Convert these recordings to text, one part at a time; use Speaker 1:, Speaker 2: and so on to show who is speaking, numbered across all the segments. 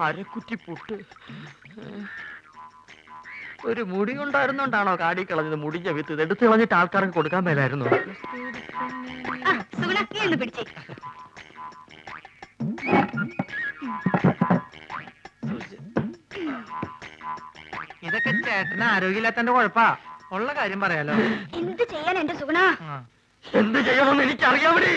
Speaker 1: അരക്കുറ്റി പുട്ട്. ഒരു മുടി കൊണ്ടായിരുന്നോണ്ടാണോ കാടി കളഞ്ഞത്? മുടിഞ്ഞ വിത്ത് ഇത് എടുത്ത് കളഞ്ഞിട്ട് ആൾക്കാർക്ക് കൊടുക്കാൻ മേലായിരുന്നു. ഇതൊക്കെ ചേട്ടന് ആരോഗ്യമില്ലാത്തന്റെ കുഴപ്പാ. ഉള്ള കാര്യം പറയാലോ.
Speaker 2: എന്ത് ചെയ്യാൻ എന്റെ സുഗുണ?
Speaker 1: എന്ത് ചെയ്യണമെന്ന് എനിക്കറിയാമടി.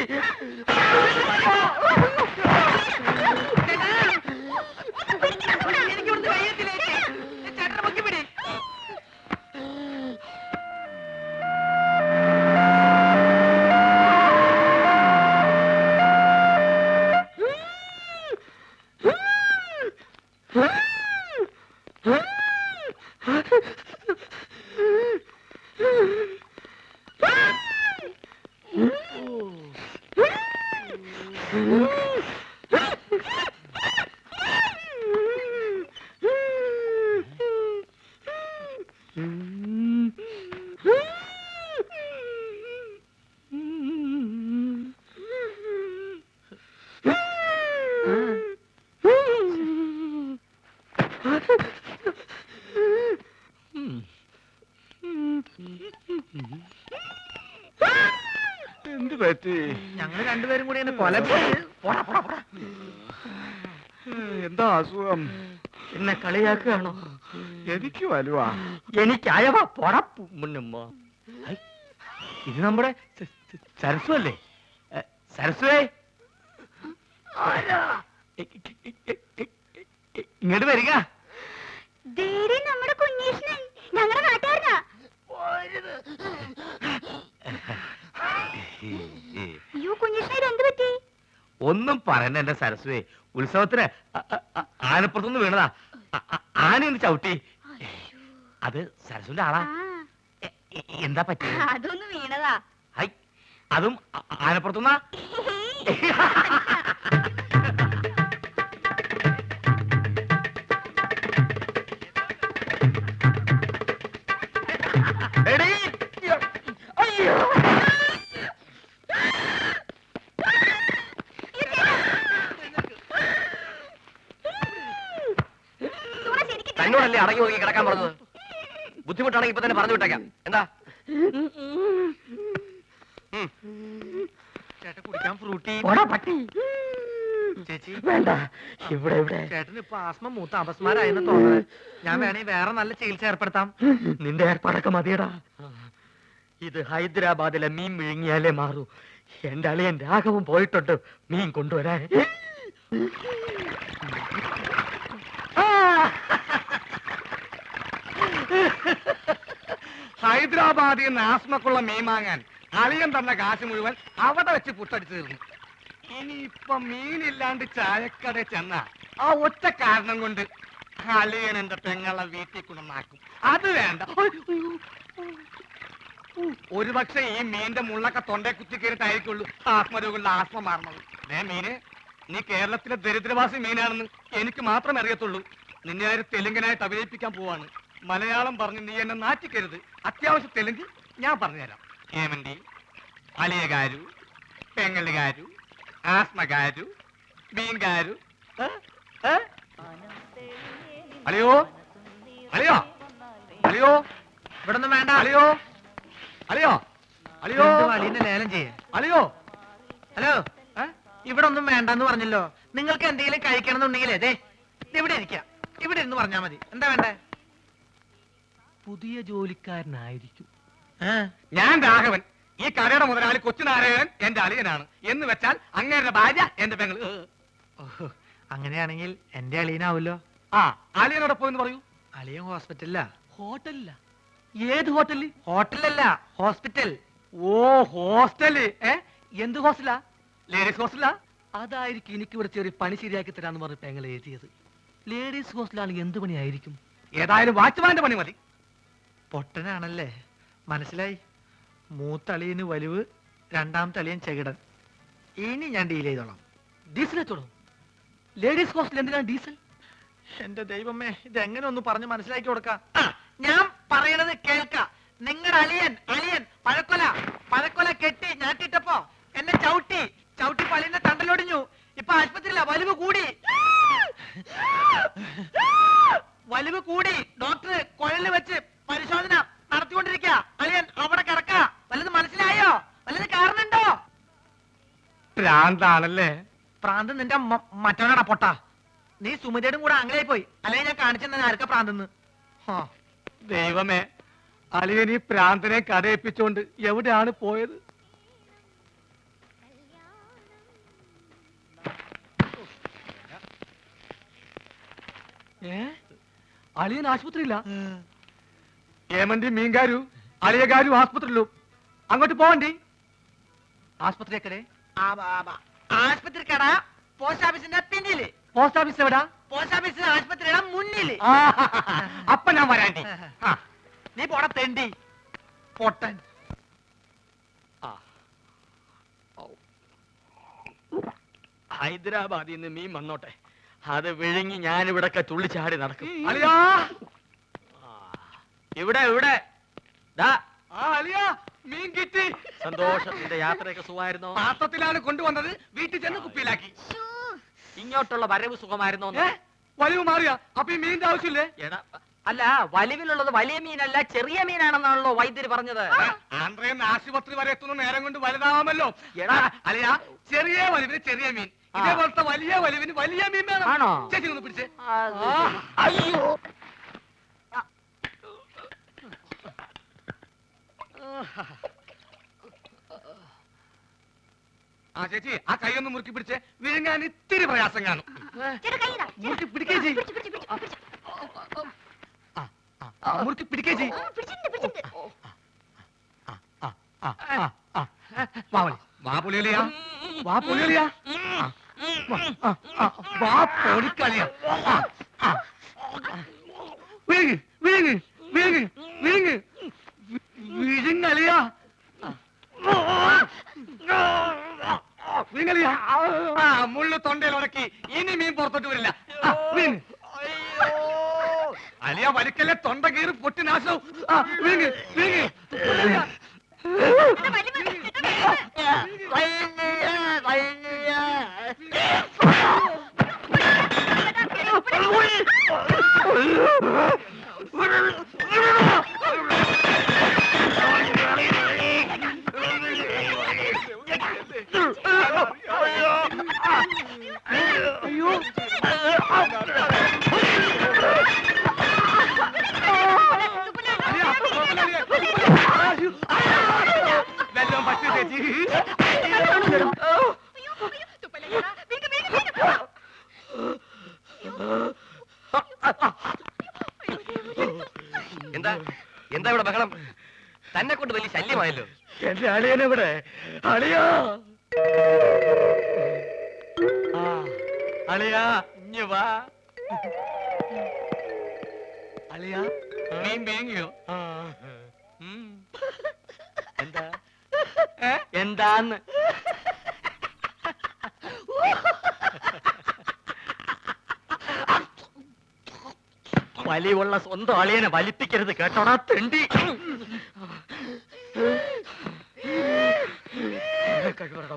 Speaker 1: എന്ത് പറ്റി? ഞങ്ങൾ രണ്ടുപേരും കൂടി കൊല. എന്താ അസുഖം? എന്നെ കളിയാക്കുകയാണോ? എനിക്ക് വലുവാ. എനിക്കയവാ പൊടപ്പുമ്മ. ഇത് നമ്മുടെ സരസ്വ അല്ലേ? സരസ്വേ, ഇങ്ങോട്ട് വരിക.
Speaker 2: നമ്മുടെ കുഞ്ഞീഷ്ണൻ ഞങ്ങളുടെ നാട്ടുകാരനാ. അയ്യോ കുഞ്ഞീഷ്ണൻ, എന്ത് പറ്റി?
Speaker 1: ഒന്നും പറയണ്ട എന്റെ സരസ്വേ. ഉത്സവത്തിന് ആനപ്പുറത്തുനിന്ന് വീണതാ. ആനയൊന്ന് ചവിട്ടി. അത് സരസ്വന്റെ ആളാ. എന്താ പറ്റി?
Speaker 2: അതൊന്ന് വീണതാ.
Speaker 1: അതും ആനപ്പുറത്തുനിന്നാ? തന്നോടല്ലേ അടങ്ങി ഒതുങ്ങി കിടക്കാൻ പറഞ്ഞത്? ബുദ്ധിമുട്ടാണെങ്കിൽ ഇപ്പൊ തന്നെ പറഞ്ഞു വിട്ടേക്കാം. എന്താ ചേട്ടൻ കുടിക്കാൻ ഫ്രൂട്ടി? ചേച്ചി വേണ്ട. ഇവിടെ ചേട്ടന് ഇപ്പൊ ആസ്മ മൂത്ത അപസ്മാരായെന്ന് തോന്നുന്നത്. ഞാൻ വേണേ വേറെ നല്ല ചികിത്സ ഏർപ്പെടുത്താം. നിന്റെ ഏർപ്പാടൊക്കെ മതിയടാ. ഇത് ഹൈദരാബാദിലെ മീൻ വിഴുങ്ങിയാലേ മാറൂ. എന്റെ അളിയൻ രാഘവൻ പോയിട്ടുണ്ട് മീൻ കൊണ്ടുവരാൻ.
Speaker 3: ഹൈദരാബാദിൽ നിന്ന് ആസ്മക്കുള്ള മീൻ വാങ്ങാൻ അളിയൻ തന്ന കാശ് മുഴുവൻ അവിടെ വെച്ച് പുട്ടടിച്ചു തീർന്നു. ഇനിയിപ്പൊ മീനില്ലാണ്ട് ചായക്കട ചെന്ന ആ ഒറ്റ കാരണം കൊണ്ട് അളിയൻ എന്റെ പെങ്ങളെ വീട്ടിൽ കൊണ്ടുവന്നാക്കും. അത് വേണ്ട. ഒരുപക്ഷെ ഈ മീന്റെ മുള്ളൊക്കെ തൊണ്ടേ കുത്തി കയറിട്ടായിരിക്കുള്ളൂ ആത്മരോഗങ്ങളുടെ ആസ്മ മാറണത്. മീന്, നീ കേരളത്തിലെ ദരിദ്രവാസി മീനാണെന്ന് എനിക്ക് മാത്രമേ അറിയത്തുള്ളൂ. നിന്നെ ആര് തെലുങ്കനായിട്ട് അഭിനയിപ്പിക്കാൻ പോവാണ്. മലയാളം പറഞ്ഞ് നീ എന്നെ നാറ്റിക്കരുത്. അത്യാവശ്യം തെലുങ്ക് ഞാൻ പറഞ്ഞുതരാം. ഏമന്റി, അളിയകാരു, പെങ്ങലുകാരു, ആസ്മകാരു, മീൻകാരു. അളിയോ അളിയോ അളിയോ,
Speaker 1: ഇവിടെ ഒന്നും വേണ്ട.
Speaker 3: അളിയോ അളിയോ അളിയോ,
Speaker 1: അളിയനെ ലേലം ചെയ്യേ.
Speaker 3: അളിയോ.
Speaker 1: ഹലോ, ഇവിടെ ഒന്നും വേണ്ടെന്ന് പറഞ്ഞല്ലോ. നിങ്ങൾക്ക് എന്തെങ്കിലും കഴിക്കണം അതെ ഇവിടെ ഇരിക്കാം. ഇവിടെ ഇരുന്ന് പറഞ്ഞാ മതി. എന്താ വേണ്ടേ? പുതിയ ജോലിക്കാരനായിരിക്കും.
Speaker 3: ഞാൻ രാഘവൻ. ഈ കടയുടെ മുതലാളി കൊച്ചുനാരായണൻ എന്റെ അളിയനാണ്. എന്ന് വെച്ചാൽ അങ്ങേരുടെ ഭാര്യ എന്റെ പെങ്ങള്.
Speaker 1: അങ്ങനെയാണെങ്കിൽ എന്റെ അളിയനാവല്ലോ.
Speaker 3: ആ, അളിയനോടെ പോയെന്ന് പറയൂ.
Speaker 1: അളിയൻ ഹോസ്പിറ്റലിലാ. ഹോട്ടലില്ല. ഏത് ഹോട്ടല്? ഹോട്ടലല്ല, ഹോസ്പിറ്റൽ.
Speaker 3: ഓ, ഹോസ്റ്റല്.
Speaker 1: എന്ത് ഹോസ്റ്റലാ?
Speaker 3: ലേഡീസ് ഹോസ്റ്റലാ?
Speaker 1: അതായിരിക്കും എനിക്ക് ഇവിടെ ചെറിയ പണി ശരിയാക്കി തരാന്ന് പറഞ്ഞ് പെങ്ങൾ എഴുതിയത്. ലേഡീസ് ഹോസ്റ്റലാണെങ്കിൽ എന്ത് പണിയായിരിക്കും?
Speaker 3: ഏതായാലും വാച്ച്മാന്റെ പണി മതി.
Speaker 1: പൊട്ടനാണല്ലേ, മനസ്സിലായി. മൂത്തളിയന് വലിവ്, രണ്ടാമത്തെ അളിയൻ ചെകിടൻ. ഇനി ഞാൻ ഡീൽ ചെയ്തോളാം. ഡീസൽ എത്തോളൂ. ലേഡീസ് ഹോസ്റ്റൽ എന്തിനാണ് ഡീസൽ? എന്റെ ദൈവമേ, ഇതെങ്ങനെ ഒന്ന് പറഞ്ഞ് മനസ്സിലാക്കി കൊടുക്കാം. ഞാൻ പറയണത് കേൾക്ക. നിങ്ങളുടെ അളിയൻ പഴക്കൊല കെട്ടി ഞാട്ടിട്ടപ്പോ എന്നെ ചവിട്ടി പള്ളിന്റെ തണ്ടലൊടിഞ്ഞു. ഇപ്പൊ ആശുപത്രിയില്ല, വലിവ് കൂടി. ഡോക്ടർ കുഴലിൽ വെച്ച് പരിശോധന നടത്തിക്കൊണ്ടിരിക്കുക. അളിയൻ അവിടെ കിടക്ക. വല്ലത് മനസ്സിലായോ? വല്ലത് കാരണുണ്ടോ?
Speaker 3: ഭ്രാന്താണല്ലേ?
Speaker 1: പ്രാന്ത് നിന്റെ മറ്റവനാടാ പൊട്ട. നീ സുമിതയുടെ കൂടെ അങ്ങനെ പോയി, അല്ലെങ്കിൽ ഞാൻ കാണിച്ചെന്ന ആർക്കാ പ്രാന്തെന്ന്.
Speaker 3: ദൈവമേ, അളിയൻ ഈ പ്രാന്തനെ കഥയിപ്പിച്ചോണ്ട് എവിടെയാണ് പോയത്? അളിയൻ ആശുപത്രിയില്ല. ഏമന്തി മീൻകാരു അളിയകാരും ആസ്പത്രിയിലും. അങ്ങോട്ട് പോവണ്ടി.
Speaker 1: ആസ്പത്രി എക്കടെ? ആസ്പത്രി കട പോസ്റ്റ് ഓഫീസിന്റെ പിന്നില്.
Speaker 3: പോസ്റ്റ് ഓഫീസ് എവിടാ?
Speaker 1: പോസ്റ്റ് ഓഫീസ് ആശുപത്രിയുടെ മുന്നില്.
Speaker 3: അപ്പൊ ഞാൻ വരാണ്ടി.
Speaker 1: നീ പോടാ തെണ്ടി പൊട്ടൻ.
Speaker 4: ഹൈദരാബാദിൽ നിന്ന് മീൻ വന്നോട്ടെ, അത് വിഴുങ്ങി ഞാനിവിടൊക്കെ തുള്ളിച്ചാടി നടക്കും.
Speaker 3: അളിയാ,
Speaker 4: ഇവിടെ ഇവിടെ ദാ
Speaker 3: അളിയാ, മീൻ കിട്ടി.
Speaker 4: സന്തോഷത്തിന്റെ യാത്രയൊക്കെ സുഖമായിരുന്നോ?
Speaker 3: പാത്രത്തിലാണ് കൊണ്ടുവന്നത്, വീട്ടിൽ ചെന്ന് കുപ്പിയിലാക്കി.
Speaker 4: ഇങ്ങോട്ടുള്ള വരവ് സുഖമായിരുന്നോ?
Speaker 3: വലിവ് മാറിയാ? അപ്പൊ ഈ മീനിന്റെ ആവശ്യമില്ലേ?
Speaker 4: എടാ, അല്ല, വലിവിലുള്ളത് വലിയ മീനല്ല ചെറിയ മീനാണെന്നാണല്ലോ വൈദ്യര് പറഞ്ഞത്.
Speaker 3: ആന്ധ്രയിൽ ആശുപത്രി വരെ എത്തുന്ന നേരം കൊണ്ട് വലുതാവാമല്ലോ.
Speaker 4: എടാ,
Speaker 3: അളിയാ, ചെറിയ വലിവിന് ചെറിയ മീൻ, ഇതേപോലത്തെ വലിയ വലിവിന് വലിയ മീൻ വേണം.
Speaker 4: ആണോ?
Speaker 3: ചേച്ചി ഒന്ന് പിടിച്ചേ.
Speaker 4: അയ്യോ,
Speaker 3: ആ ചേച്ചി, ആ കൈ ഒന്ന് മുറുക്കി പിടിച്ചേ. വിഴുങ്ങാൻ ഇത്തിരി പ്രയാസം കാണും. മുറുക്കി പിടിക്കേ ചെയ്. മുറുക്കി പിടിക്കേ ചെയ്. വാ പൊളിയലിയാ, വാ പൊളിയലിയാ, വാ പൊളിക്കളിയാ. വിഴുങ്ങ് വിഴുങ്ങ് വിഴുങ്ങ് വിഴുങ്ങ് വിഴുങ്ങലിയാ, വിഴുങ്ങലിയാ. മുള്ളു തൊണ്ടയിൽ ഉടക്കി, ഇനി മീൻ പുറത്തോട്ട് വരില്ല. വിഴുങ്ങ്. അലിയ വലിക്കല്ലേ, തൊണ്ട കീറി പൊട്ടി നാശവും. വിഴുങ്ങ് വിഴുങ്ങ്. വെള്ളം പറ്റി ചേച്ചി.
Speaker 4: എന്താ എന്താ ഇവിടെ ബഹളം? തന്നെ കൊണ്ട് വലിയ ശല്യമായല്ലോ.
Speaker 1: എന്റെ അളിയനെവിടെ? അളിയാ,
Speaker 4: അളിയാ, ഇഞ്ഞ് വാ.
Speaker 3: അളിയാ, മീൻ വേങ്ങിയോ?
Speaker 4: എന്താ എന്താന്ന്? വലിവുള്ള സ്വന്തം അളിയനെ വലിപ്പിക്കരുത് കേട്ടോടാ തെണ്ടി. കഴിവറടാ.